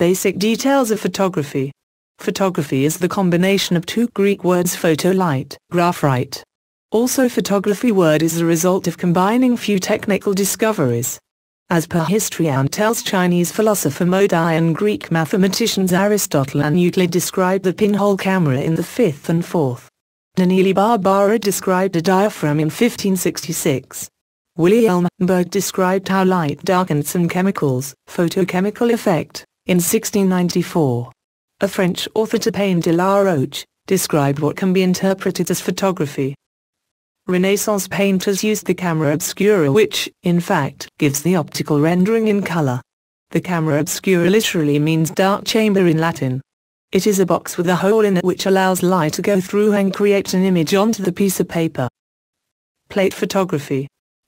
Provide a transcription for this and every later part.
Basic details of photography. Photography is the combination of two Greek words photolight, graphite. Also photography word is the result of combining few technical discoveries. As per history and tells Chinese philosopher Modai and Greek mathematicians Aristotle and Euclid described the pinhole camera in the 5th and 4th. Nanili Barbara described a diaphragm in 1566. William Berg described how light darkens some chemicals, photochemical effect, in 1694. A French author Tapane de la Roche described what can be interpreted as photography. Renaissance painters used the camera obscura, which, in fact, gives the optical rendering in color. The camera obscura literally means dark chamber in Latin. It is a box with a hole in it which allows light to go through and create an image onto the piece of paper. Plate photography.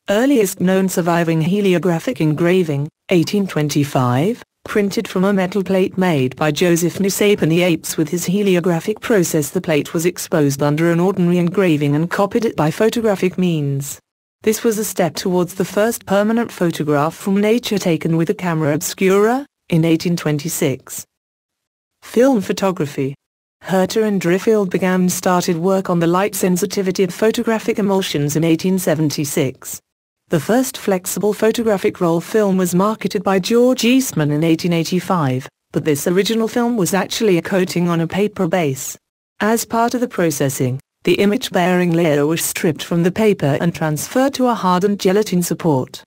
Earliest known surviving heliographic engraving, 1825, printed from a metal plate made by Joseph Nicephore Niepce. With his heliographic process, the plate was exposed under an ordinary engraving and copied it by photographic means. This was a step towards the first permanent photograph from nature taken with a camera obscura, in 1826. Film photography. Herter and Driffield started work on the light sensitivity of photographic emulsions in 1876. The first flexible photographic roll film was marketed by George Eastman in 1885, but this original film was actually a coating on a paper base. As part of the processing, the image-bearing layer was stripped from the paper and transferred to a hardened gelatin support.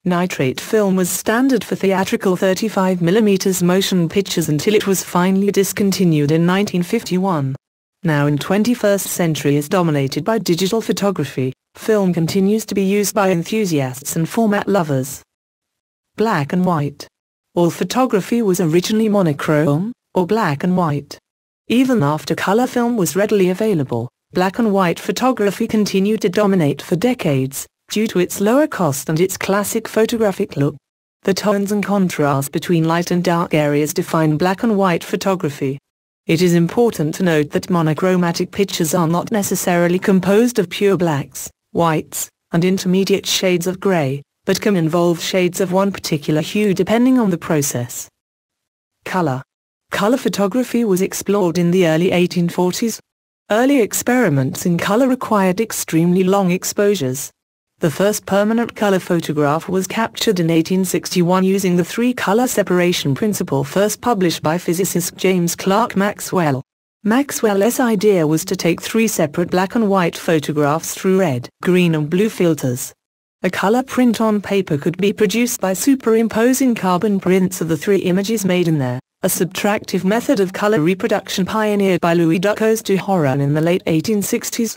Nitrate film was standard for theatrical 35mm motion pictures until it was finally discontinued in 1951. Now in 21st century is dominated by digital photography, film continues to be used by enthusiasts and format lovers. Black and white. All photography was originally monochrome, or black and white. Even after color film was readily available, black and white photography continued to dominate for decades, due to its lower cost and its classic photographic look. The tones and contrast between light and dark areas define black and white photography. It is important to note that monochromatic pictures are not necessarily composed of pure blacks, whites, and intermediate shades of gray, but can involve shades of one particular hue depending on the process. Color. Color photography was explored in the early 1840s. Early experiments in color required extremely long exposures. The first permanent color photograph was captured in 1861 using the three-color separation principle first published by physicist James Clerk Maxwell. Maxwell's idea was to take three separate black and white photographs through red, green and blue filters. A color print on paper could be produced by superimposing carbon prints of the three images made in there, a subtractive method of color reproduction pioneered by Louis Ducos de Horan in the late 1860s.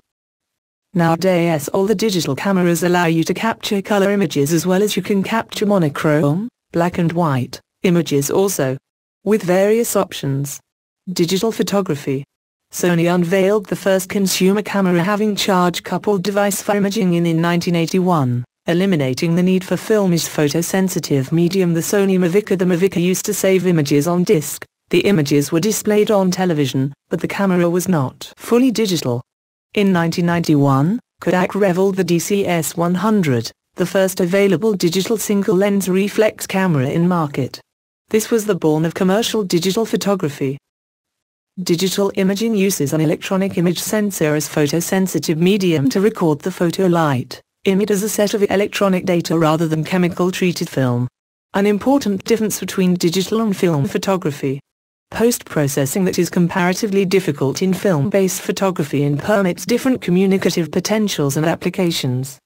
Nowadays all the digital cameras allow you to capture color images as well as you can capture monochrome, black and white, images also, with various options. Digital photography. Sony unveiled the first consumer camera having charge-coupled device for imaging in 1981, eliminating the need for film as photosensitive medium. The Sony Mavica. The Mavica used to save images on disc. The images were displayed on television, but the camera was not fully digital. In 1991, Kodak revealed the DCS-100, the first available digital single-lens reflex camera in market. This was the dawn of commercial digital photography. Digital imaging uses an electronic image sensor as photosensitive medium to record the photo light image as a set of electronic data rather than chemical-treated film. An important difference between digital and film photography. Post-processing that is comparatively difficult in film-based photography and permits different communicative potentials and applications.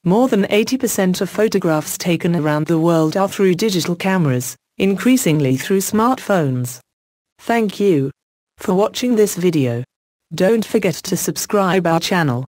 More than 80% of photographs taken around the world are through digital cameras, increasingly through smartphones. Thank you for watching this video. Don't forget to subscribe our channel.